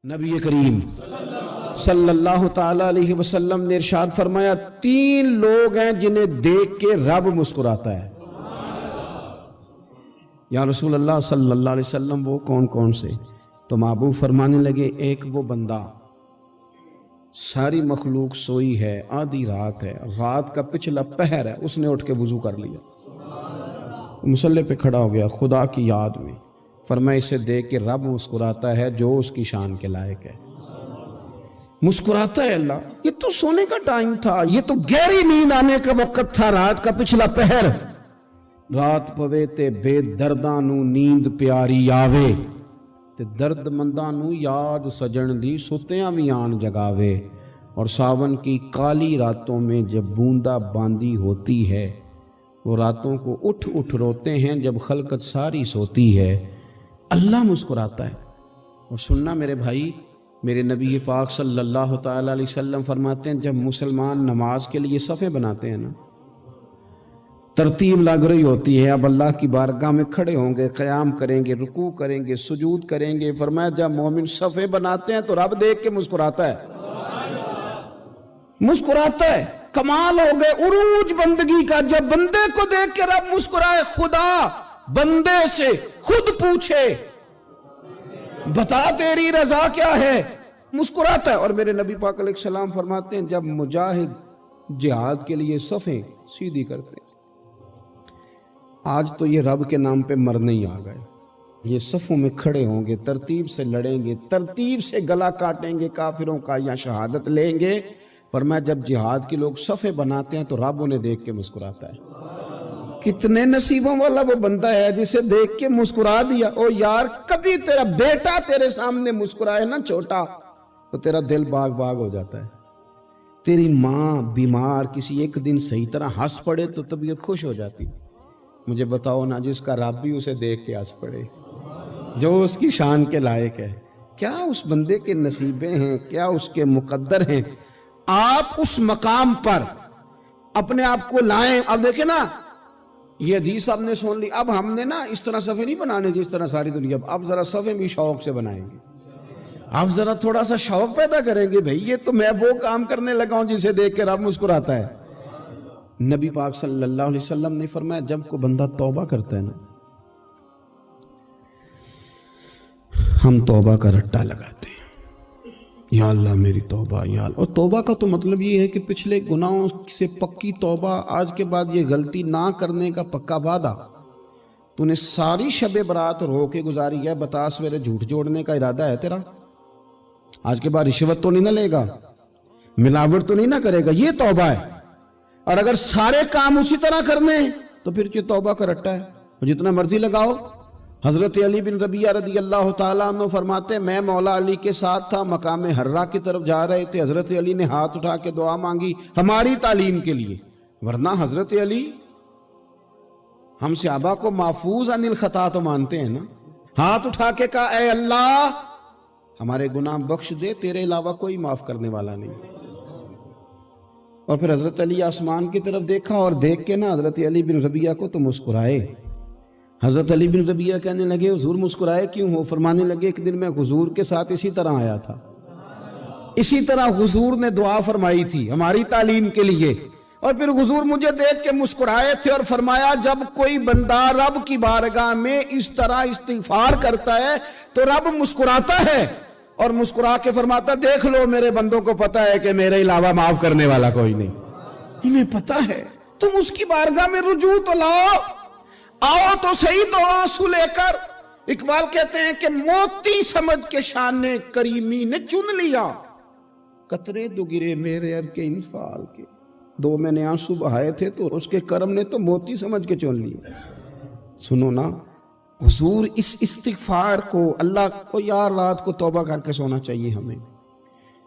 نبی کریم صلی اللہ تعالی علیہ وسلم نے ارشاد فرمایا 3 لوگ ہیں جنہیں دیکھ کے رب مسکراتا ہے۔ یا رسول اللہ صلی اللہ علیہ وسلم وہ کون کون سے؟ تو محبوب فرمانے لگے ایک وہ بندہ ساری مخلوق سوئی ہے، آدھی رات ہے، رات کا پچھلا پہر ہے، اس نے اٹھ کے وضو کر لیا، مصلی پہ کھڑا ہو گیا خدا کی یاد میں، فرمایا اسے دیکھ کے رب مسکراتا ہے جو اس کی شان کے لائق ہے۔ مسکراتا ہے اللہ، یہ تو سونے کا ٹائم تھا، یہ تو گہری نیند آنے کا وقت تھا، رات کا پچھلا پہر، رات پوے تے بے درداں نو نیند پیاری آوے تے درد منداں نو یاد سجن دی ستیاں بھی آن جگاوے، اور ساون کی کالی راتوں میں جب بوندا باندی ہوتی ہے وہ راتوں کو اٹھ اٹھ روتے ہیں جب خلقت ساری سوتی ہے، اللہ مسکراتا ہے۔ اور سننا میرے بھائی، میرے نبی پاک صلی اللہ تعالی علیہ وسلم فرماتے ہیں جب مسلمان نماز کے لیے صفیں بناتے ہیں نا، ترتیب لگ رہی ہوتی ہے، اب اللہ کی بارگاہ میں کھڑے ہوں گے، قیام کریں گے، رکوع کریں گے، سجود کریں گے، فرمایا جب مومن صفیں بناتے ہیں تو رب دیکھ کے مسکراتا ہے، مسکراتا ہے۔ کمال ہو گئے عروج بندگی کا، جب بندے کو دیکھ کے رب مسکرائے، خدا بندے سے خود پوچھے بتا تیری رضا کیا ہے، مسکراتا ہے۔ اور میرے نبی پاک علیہ السلام فرماتے ہیں جب مجاہد جہاد کے لیے صفیں سیدھی کرتے ہیں، آج تو یہ رب کے نام پہ مرنے ہی آ گئے، یہ صفوں میں کھڑے ہوں گے، ترتیب سے لڑیں گے، ترتیب سے گلا کاٹیں گے کافروں کا یا شہادت لیں گے۔ فرمایا جب جہاد کے لوگ صفیں بناتے ہیں تو رب انہیں دیکھ کے مسکراتا ہے۔ کتنے نصیبوں والا وہ بندہ ہے جسے دیکھ کے مسکرا دیا۔ او یار کبھی تیرا بیٹا تیرے سامنے مسکرائے نا چھوٹا تو تیرا دل باغ باغ ہو جاتا ہے۔ تیری ماں بیمار کسی ایک دن صحیح طرح ہنس پڑے تو طبیعت خوش ہو جاتی۔ مجھے بتاؤ نا جس کا رب بھی اسے دیکھ کے ہنس پڑے، جو اس کی شان کے لائق ہے، کیا اس بندے کے نصیبیں ہیں، کیا اس کے مقدر ہیں۔ آپ اس مقام پر اپنے آپ کو لائیں۔ اب دیکھیں نا یہ حدیث آپ نے سن لی، اب ہم نے نا اس طرح صفحے نہیں بنانے جس طرح ساری دنیا، اب ذرا صفحے بھی شوق سے بنائیں گے، اب ذرا تھوڑا سا شوق پیدا کریں گے، بھئی یہ تو میں وہ کام کرنے لگا ہوں جسے دیکھ کے رب مسکراتا ہے۔ نبی پاک صلی اللہ علیہ وسلم نے فرمایا جب کوئی بندہ توبہ کرتا ہے نا، ہم توبہ کا رٹا لگاتے ہیں، یا اللہ میری توبہ یا اللہ۔ اور توبہ کا تو مطلب یہ ہے کہ پچھلے گناہوں سے پکی توبہ، آج کے بعد یہ غلطی نہ کرنے کا پکا وعدہ۔ تو نے ساری شب برات رو کے گزاری ہے، بتا سویرے جھوٹ جوڑنے کا ارادہ ہے تیرا، آج کے بعد رشوت تو نہیں نہ لے گا، ملاوٹ تو نہیں نہ کرے گا، یہ توبہ ہے۔ اور اگر سارے کام اسی طرح کرنے تو پھر یہ توبہ کا رٹا ہے، جتنا مرضی لگاؤ۔ حضرت علی بن ربیعہ رضی اللہ تعالیٰ عنہ فرماتے میں مولا علی کے ساتھ تھا، مقام حرہ کی طرف جا رہے تھے، حضرت علی نے ہاتھ اٹھا کے دعا مانگی ہماری تعلیم کے لیے، ورنہ حضرت علی ہم صحابہ کو محفوظ عن الخطا تو مانتے ہیں نا، ہاتھ اٹھا کے کہا اے اللہ ہمارے گناہ بخش دے، تیرے علاوہ کوئی معاف کرنے والا نہیں۔ اور پھر حضرت علی آسمان کی طرف دیکھا اور دیکھ کے نا حضرت علی بن ربیعہ کو تو مسکرائے۔ حضرت علی بن ربیعہ کہنے لگے حضور مسکرائے کیوں ہو؟ فرمانے لگے ایک دن میں حضور کے ساتھ اسی طرح آیا تھا، اسی طرح حضور نے دعا فرمائی تھی ہماری تعلیم کے لیے، اور پھر حضور مجھے دیکھ کے مسکرائے تھے اور فرمایا جب کوئی بندہ رب کی بارگاہ میں اس طرح استغفار کرتا ہے تو رب مسکراتا ہے، اور مسکرا کے فرماتا دیکھ لو میرے بندوں کو پتا ہے کہ میرے علاوہ معاف کرنے والا کوئی نہیں، انہیں پتا ہے، تم اس کی بارگاہ میں رجوع تو لاؤ، آؤ تو صحیح دو آنسو لے کر۔ اقبال کہتے ہیں کہ موتی سمجھ کے شان کریمی نے چن لیا، قطرے دو گرے میرے ار کے انفال کے، دو میں نے آنسو بہائے تھے تو اس کے کرم نے تو موتی سمجھ کے چن لیا۔ سنو نا حضور اس استغفار کو، اللہ کو یار رات کو توبہ کر کے سونا چاہیے ہمیں،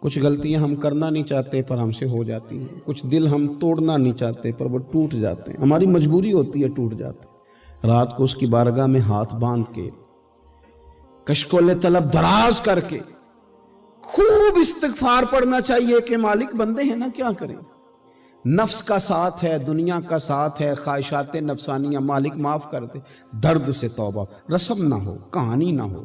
کچھ غلطیاں ہم کرنا نہیں چاہتے پر ہم سے ہو جاتی ہیں، کچھ دل ہم توڑنا نہیں چاہتے پر وہ ٹوٹ جاتے ہیں، ہماری مجبوری ہوتی ہے ٹوٹ جاتے ہیں۔ رات کو اس کی بارگاہ میں ہاتھ باندھ کے کشکول طلب دراز کر کے خوب استغفار پڑھنا چاہیے کہ مالک بندے ہیں نا کیا کریں، نفس کا ساتھ ہے، دنیا کا ساتھ ہے، خواہشات نفسانیہ، مالک معاف کر دے، درد سے توبہ، رسم نہ ہو، کہانی نہ ہو،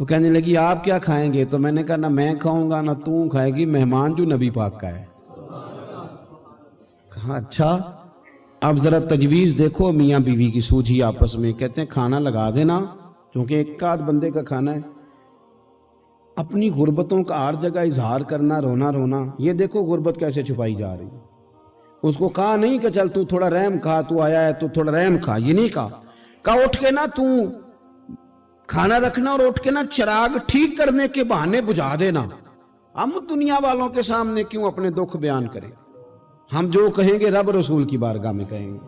تو کہنے لگی آپ کیا کھائیں گے؟ تو میں نے کہا نہ میں کھاؤں گا نہ تو کھائے گی، مہمان جو نبی پاک کا ہے۔ کہا اچھا، اب ذرا تجویز دیکھو میاں بیوی کی سوجھی آپس میں۔ کہتے ہیں کھانا لگا دینا، کیونکہ ایک آدھ بندے کا کھانا ہے۔ اپنی غربتوں کا ہر جگہ اظہار کرنا، رونا رونا، یہ دیکھو غربت کیسے چھپائی جا رہی ہے۔ اس کو کہا نہیں کہ چل تو تھوڑا رحم کھا، تو آیا ہے تو تھوڑا رحم کھا، یہ نہیں کہا اٹھ کے نا تو کھانا رکھنا اور اٹھ کے نا چراغ ٹھیک کرنے کے بہانے بجھا دینا۔ ہم دنیا والوں کے سامنے کیوں اپنے دکھ بیان کریں؟ ہم جو کہیں گے رب رسول کی بارگاہ میں کہیں گے۔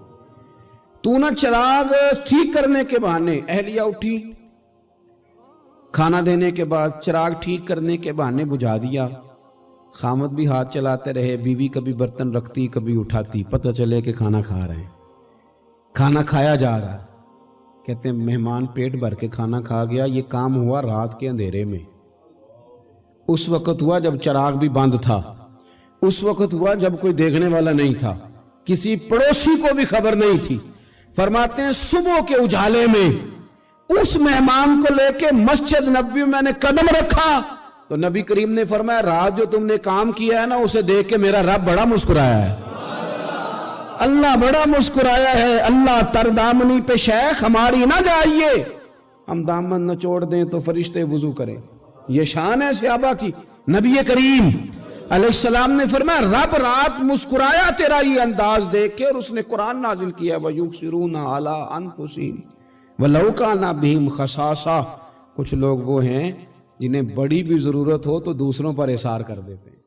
تو نا چراغ ٹھیک کرنے کے بہانے، اہلیہ اٹھی، کھانا دینے کے بعد چراغ ٹھیک کرنے کے بہانے بجھا دیا۔ خامد بھی ہاتھ چلاتے رہے، بیوی کبھی برتن رکھتی کبھی اٹھاتی، پتہ چلے کہ کھانا کھا رہے ہیں، کھانا کھایا جا رہا ہے۔ کہتے ہیں مہمان پیٹ بھر کے کھانا کھا گیا۔ یہ کام ہوا رات کے اندھیرے میں، اس وقت ہوا جب چراغ بھی بند تھا، اس وقت ہوا جب کوئی دیکھنے والا نہیں تھا، کسی پڑوسی کو بھی خبر نہیں تھی۔ فرماتے ہیں صبح کے اجالے میں اس مہمان کو لے کے مسجد نبوی میں نے قدم رکھا تو نبی کریم نے فرمایا رات جو تم نے کام کیا ہے نا اسے دیکھ کے میرا رب بڑا مسکرایا ہے، اللہ بڑا مسکرایا ہے۔ اللہ تر دامنی پہ شیخ ہماری نہ جائیے، ہم دامن نہ چھوڑ دیں تو فرشتے وضو کریں۔ یہ شان ہے صحابہ کی۔ نبی کریم علیہ السلام نے فرمایا رب رات مسکرایا تیرا یہ انداز دیکھ کے، اور اس نے قرآن نازل کیا وَيُبْصِرُونَ عَلَىٰ أَنفُسِهِمْ وَلَوْ كَانَ بِهِمْ خَصَاصَةٌ۔ کچھ لوگ وہ ہیں جنہیں بڑی بھی ضرورت ہو تو دوسروں پر اثار کر دیتے ہیں۔